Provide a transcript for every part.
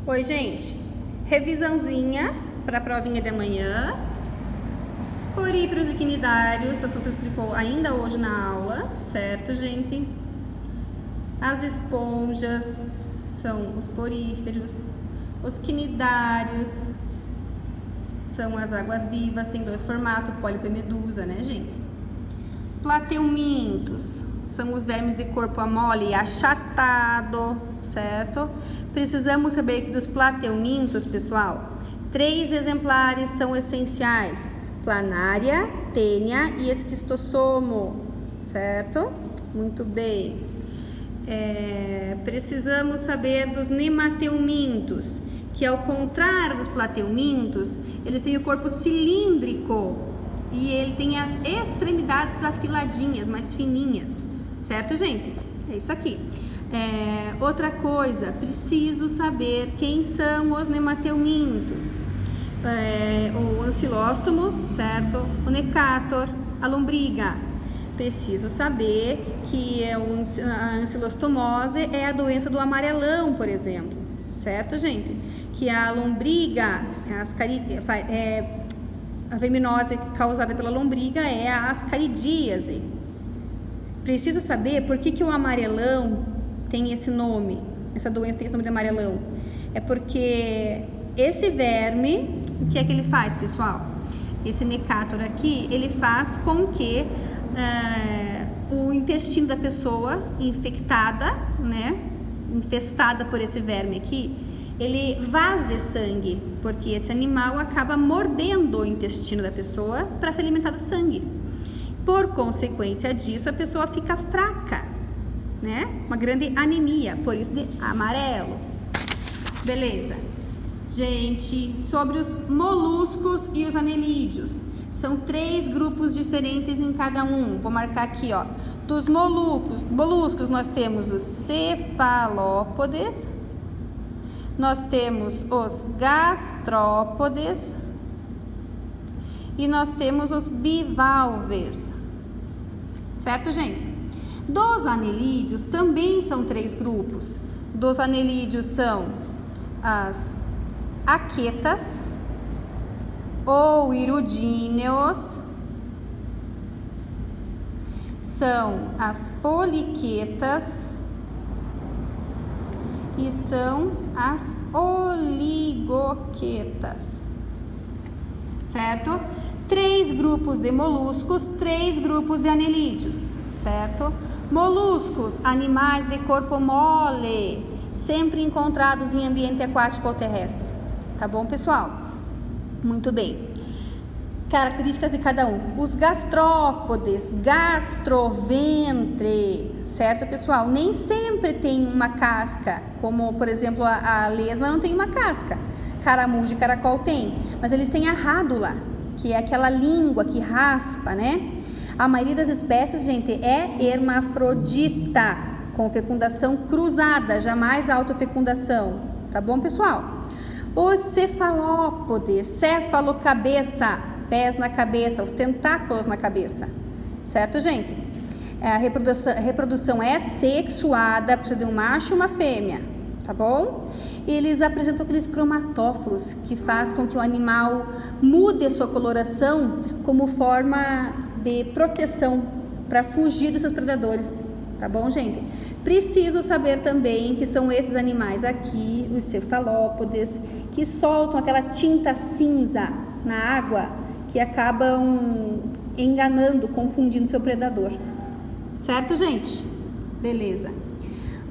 Oi, gente. Revisãozinha para a provinha de amanhã. Poríferos e quinidários, a professora explicou ainda hoje na aula, certo, gente? As esponjas são os poríferos, os quinidários são as águas vivas, tem dois formatos, pólipo e medusa, né, gente? Plateumintos são os vermes de corpo mole e achatado, certo? Precisamos saber que dos plateumintos, pessoal, 3 exemplares são essenciais: planária, tênia e esquistossomo, certo? Muito bem. Precisamos saber dos nemateumintos, que ao contrário dos plateumintos, eles têm o corpo cilíndrico e ele tem as extremidades afiladinhas, mais fininhas, certo, gente? É isso aqui. Outra coisa, preciso saber quem são os nemateumintos. O ancilóstomo, certo? O necator, a lombriga. Preciso saber que a ancilostomose é a doença do amarelão, por exemplo, certo, gente? Que a lombriga, a verminose causada pela lombriga é a ascaridíase. Preciso saber por que o amarelão tem esse nome, essa doença tem esse nome de amarelão. É porque esse verme, o que é que ele faz, pessoal? Esse necator aqui, ele faz com que o intestino da pessoa infectada, né, infestada por esse verme aqui, ele vaze sangue, porque esse animal acaba mordendo o intestino da pessoa para se alimentar do sangue. Por consequência disso, a pessoa fica fraca, né? Uma grande anemia, por isso de amarelo. Beleza. Gente, sobre os moluscos e os anelídeos, são 3 grupos diferentes em cada um. Vou marcar aqui, ó. Dos moluscos nós temos os cefalópodes, nós temos os gastrópodes e nós temos os bivalves, certo, gente? Dos anelídeos também são 3 grupos. Dos anelídeos são as aquetas ou irudíneos, são as poliquetas e são as oligoquetas, certo? 3 grupos de moluscos, 3 grupos de anelídeos, certo? Moluscos, animais de corpo mole, sempre encontrados em ambiente aquático ou terrestre, tá bom, pessoal? Muito bem. Características de cada um. Os gastrópodes, gastroventre, certo, pessoal? Nem sempre tem uma casca, como, por exemplo, a lesma não tem uma casca. Caramujo e caracol tem, mas eles têm a rádula, que é aquela língua que raspa, né? A maioria das espécies, gente, é hermafrodita, com fecundação cruzada, jamais autofecundação, tá bom, pessoal? Os cefalópodes, cefalocabeça, pés na cabeça, os tentáculos na cabeça, certo, gente? A reprodução é sexuada, precisa de um macho e uma fêmea, tá bom? Eles apresentam aqueles cromatóforos que faz com que o animal mude a sua coloração como forma de proteção para fugir dos seus predadores, tá bom, gente? Preciso saber também que são esses animais aqui, os cefalópodes, que soltam aquela tinta cinza na água que acabam enganando, confundindo seu predador, certo, gente? Beleza.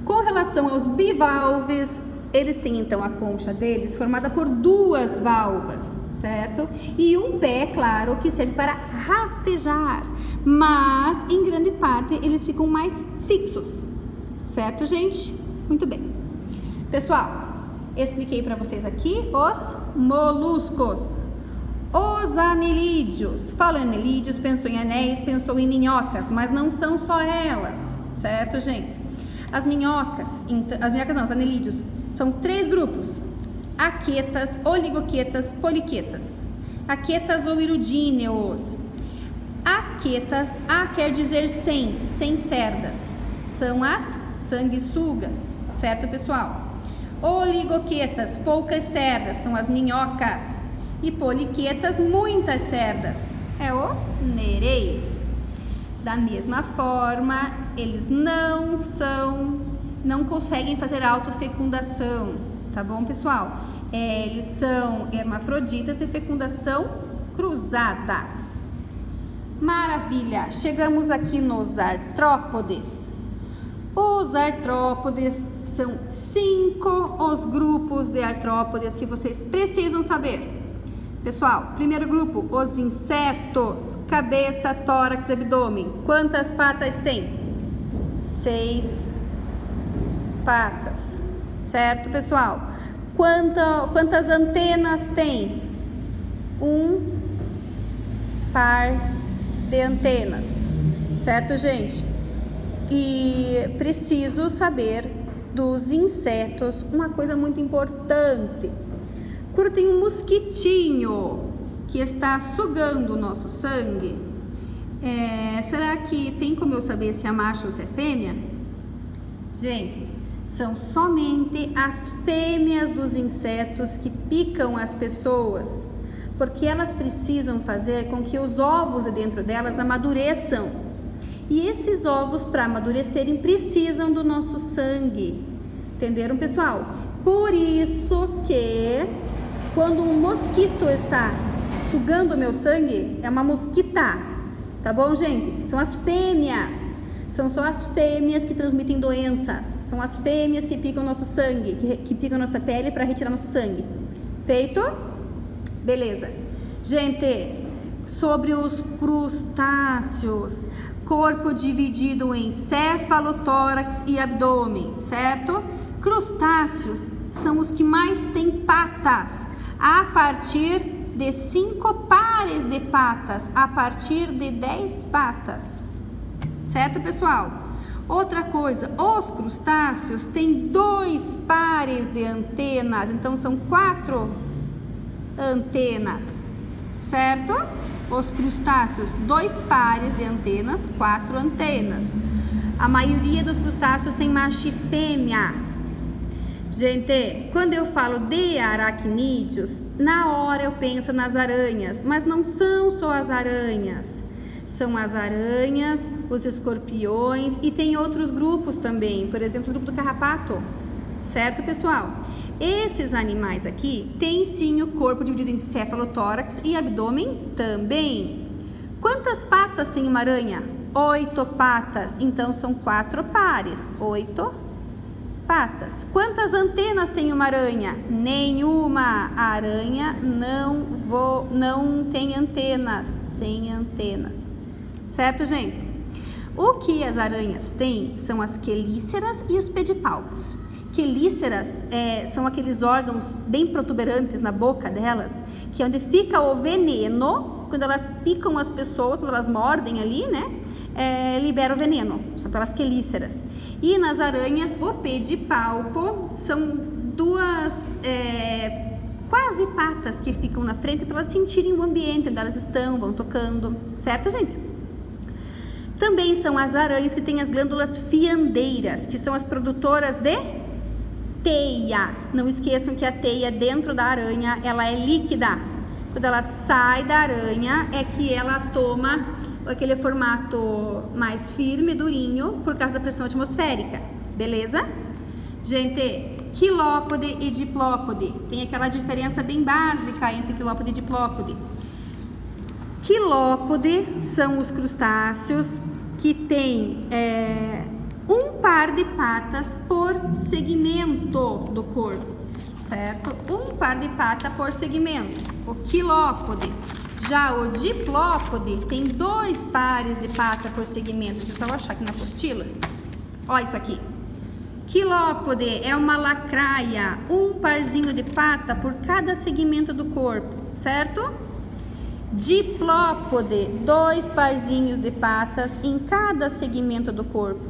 Com relação aos bivalves, eles têm então a concha deles formada por 2 válvulas, certo? E um pé, claro, que serve para rastejar, mas em grande parte eles ficam mais fixos, certo, gente? Muito bem. Pessoal, expliquei para vocês aqui os moluscos. Os anelídeos. Falo em anelídeos, pensou em anéis, pensou em minhocas, mas não são só elas, certo, gente? Os anelídeos, são 3 grupos: aquetas, oligoquetas, poliquetas. Aquetas ou irudíneos. Aquetas, quer dizer sem cerdas, são as sanguessugas, certo, pessoal? Oligoquetas, poucas cerdas, são as minhocas. E poliquetas, muitas cerdas, é o nereis. Da mesma forma, eles não conseguem fazer autofecundação, tá bom, pessoal? Eles são hermafroditas de fecundação cruzada. Maravilha! Chegamos aqui nos artrópodes. Os artrópodes são 5 os grupos de artrópodes que vocês precisam saber. Pessoal, primeiro grupo, os insetos, cabeça, tórax, abdômen. Quantas patas tem? 6 patas, certo, pessoal? Quantas antenas tem? 1 par de antenas, certo, gente? E preciso saber dos insetos uma coisa muito importante. Quando tem um mosquitinho que está sugando o nosso sangue, será que tem como eu saber se é macho ou se é fêmea? Gente, são somente as fêmeas dos insetos que picam as pessoas, porque elas precisam fazer com que os ovos de dentro delas amadureçam. E esses ovos, para amadurecerem, precisam do nosso sangue. Entenderam, pessoal? Por isso que quando um mosquito está sugando o meu sangue, é uma mosquita, tá bom, gente? São as fêmeas, são só as fêmeas que transmitem doenças, são as fêmeas que picam nosso sangue, que picam nossa pele para retirar nosso sangue. Feito? Beleza. Gente, sobre os crustáceos, corpo dividido em céfalo, tórax e abdômen, certo? Crustáceos são os que mais têm patas, a partir de 5 pares de patas, a partir de 10 patas, certo, pessoal? Outra coisa, os crustáceos têm 2 pares de antenas, então são 4 antenas, certo? Os crustáceos, 2 pares de antenas, 4 antenas. A maioria dos crustáceos tem macho e fêmea. Gente, quando eu falo de aracnídeos, na hora eu penso nas aranhas, mas não são só as aranhas. São as aranhas, os escorpiões e tem outros grupos também, por exemplo, o grupo do carrapato, certo, pessoal? Esses animais aqui têm sim o corpo dividido em céfalo, tórax e abdômen também. Quantas patas tem uma aranha? 8 patas, então são 4 pares, 8 patas. Quantas antenas tem uma aranha? Nenhuma. A aranha não tem antenas, sem antenas. Certo, gente? O que as aranhas têm são as quelíceras e os pedipalpos. Quelíceras são aqueles órgãos bem protuberantes na boca delas, que é onde fica o veneno, quando elas picam as pessoas, quando elas mordem ali, né? Libera o veneno, são pelas quelíceras. E nas aranhas, o pedipalpo são 2 quase patas que ficam na frente para elas sentirem o ambiente onde elas estão, vão tocando, certo, gente? Também são as aranhas que têm as glândulas fiandeiras, que são as produtoras de teia. Não esqueçam que a teia dentro da aranha, ela é líquida. Quando ela sai da aranha, é que ela toma aquele formato mais firme, durinho, por causa da pressão atmosférica, beleza? Gente, quilópode e diplópode, tem aquela diferença bem básica entre quilópode e diplópode. Quilópode são os crustáceos que têm 1 par de patas por segmento do corpo, certo? 1 par de pata por segmento, o quilópode. Já o diplópode tem 2 pares de pata por segmento. Deixa eu só achar aqui na apostila. Olha isso aqui. Quilópode é uma lacraia, 1 parzinho de pata por cada segmento do corpo, certo? Diplópode, 2 parzinhos de patas em cada segmento do corpo.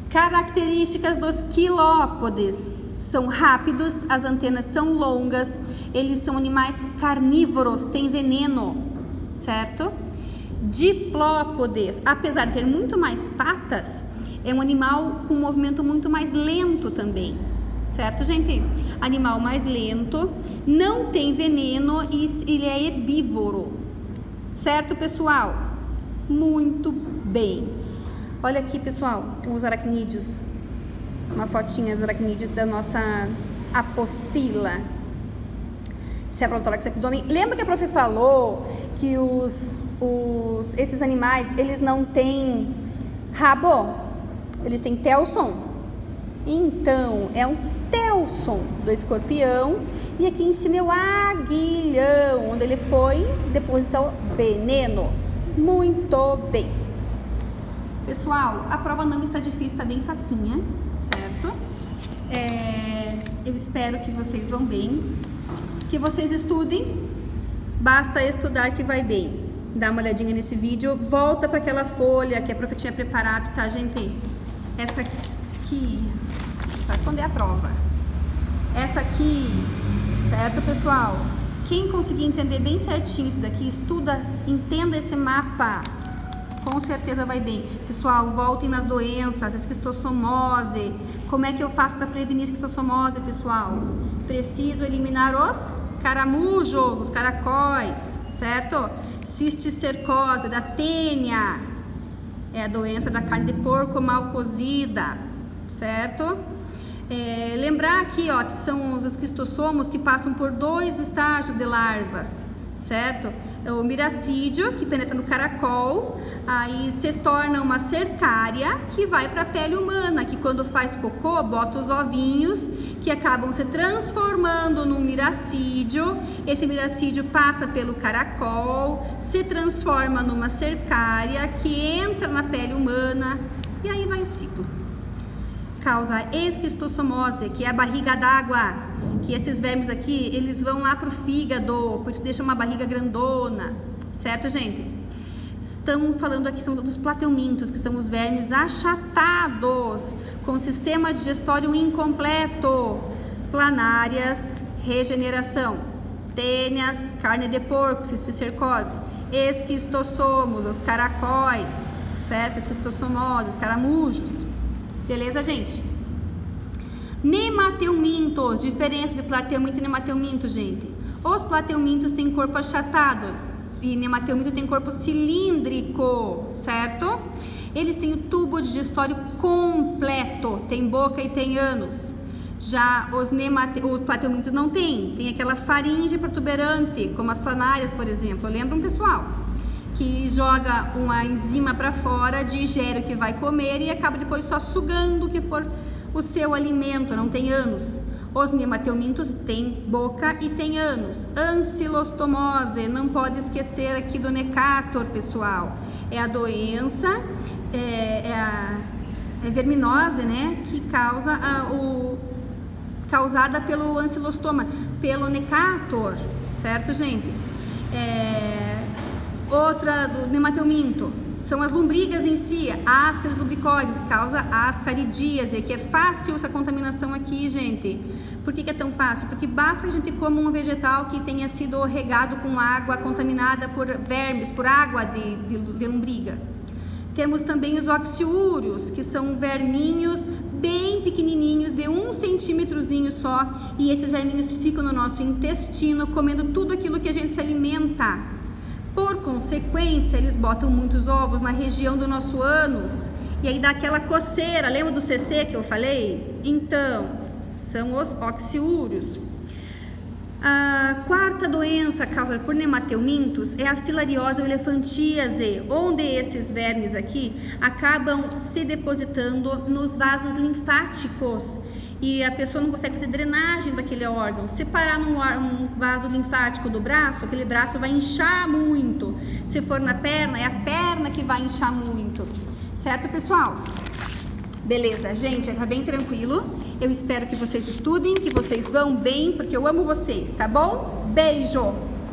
Características dos quilópodes: são rápidos, as antenas são longas, eles são animais carnívoros, têm veneno, certo? Diplópodes, apesar de ter muito mais patas, é um animal com um movimento muito mais lento também, certo, gente? Animal mais lento, não tem veneno e ele é herbívoro, certo, pessoal? Muito bem. Olha aqui, pessoal, os aracnídeos, uma fotinha dos aracnídeos da nossa apostila. Cefalotórax abdômen. Lembra que a prof falou que esses animais, eles não têm rabo, eles têm telson? Então, é um telson do escorpião e aqui em cima é o aguilhão, onde ele deposita o veneno. Muito bem. Pessoal, a prova não está difícil, está bem facinha, certo? Eu espero que vocês vão bem, que vocês estudem, basta estudar que vai bem. Dá uma olhadinha nesse vídeo, volta para aquela folha que a prof tinha preparado, tá, gente? Essa aqui, vai responder a prova. Essa aqui, certo, pessoal? Quem conseguir entender bem certinho isso daqui, estuda, entenda esse mapa, com certeza vai bem. Pessoal, voltem nas doenças, esquistossomose. Como é que eu faço para prevenir esquistossomose, pessoal? Preciso eliminar os caramujos, os caracóis, certo? Cisticercose da tênia, é a doença da carne de porco mal cozida, certo? Lembrar aqui, ó, que são os esquistossomos que passam por 2 estágios de larvas, certo? O miracídio, que penetra no caracol, aí se torna uma cercária que vai para a pele humana, que quando faz cocô, bota os ovinhos, que acabam se transformando num miracídio. Esse miracídio passa pelo caracol, se transforma numa cercária, que entra na pele humana, e aí vai o ciclo. Causa esquistossomose, que é a barriga d'água, que esses vermes aqui, eles vão lá pro fígado, por isso deixa uma barriga grandona, certo, gente? Estamos falando aqui, são dos plateumintos, que são os vermes achatados, com sistema digestório incompleto, planárias, regeneração, tênias, carne de porco, cisticercose, esquistossomos, os caracóis, certo? Esquistossomose, os caramujos. Beleza, gente? Nemateumintos, diferença de plateuminto e nemateuminto, gente. Os plateumintos têm corpo achatado e nemateuminto tem corpo cilíndrico, certo? Eles têm o tubo digestório completo, tem boca e tem ânus. Já os plateumintos não têm, tem aquela faringe protuberante, como as planárias, por exemplo. Lembram, pessoal? Que joga uma enzima para fora, digere o que vai comer e acaba depois só sugando o que for o seu alimento, não tem ânus. Os nemateumintos têm boca e têm ânus. Ancilostomose, não pode esquecer aqui do necator, pessoal. É a doença, é verminose, né, que causa causada pelo ancilostoma, pelo necator, certo, gente? Outra do nemateuminto são as lombrigas em si, ascaris lubricoides, causa ascaridíase, que é fácil essa contaminação aqui, gente. Por que é tão fácil? Porque basta que a gente coma um vegetal que tenha sido regado com água contaminada por vermes, por água de lombriga. Temos também os oxiúrios, que são verminhos bem pequenininhos, de 1 centímetrozinho só, e esses verminhos ficam no nosso intestino, comendo tudo aquilo que a gente se alimenta. Por consequência, eles botam muitos ovos na região do nosso ânus, e aí dá aquela coceira, lembra do CC que eu falei? Então, são os oxiúrios. A quarta doença causada por nemateumintos é a filariose ou elefantíase, onde esses vermes aqui acabam se depositando nos vasos linfáticos e a pessoa não consegue fazer drenagem daquele órgão. Se parar num vaso linfático do braço, aquele braço vai inchar muito. Se for na perna, é a perna que vai inchar muito. Certo, pessoal? Beleza, gente, tá bem tranquilo. Eu espero que vocês estudem, que vocês vão bem, porque eu amo vocês, tá bom? Beijo!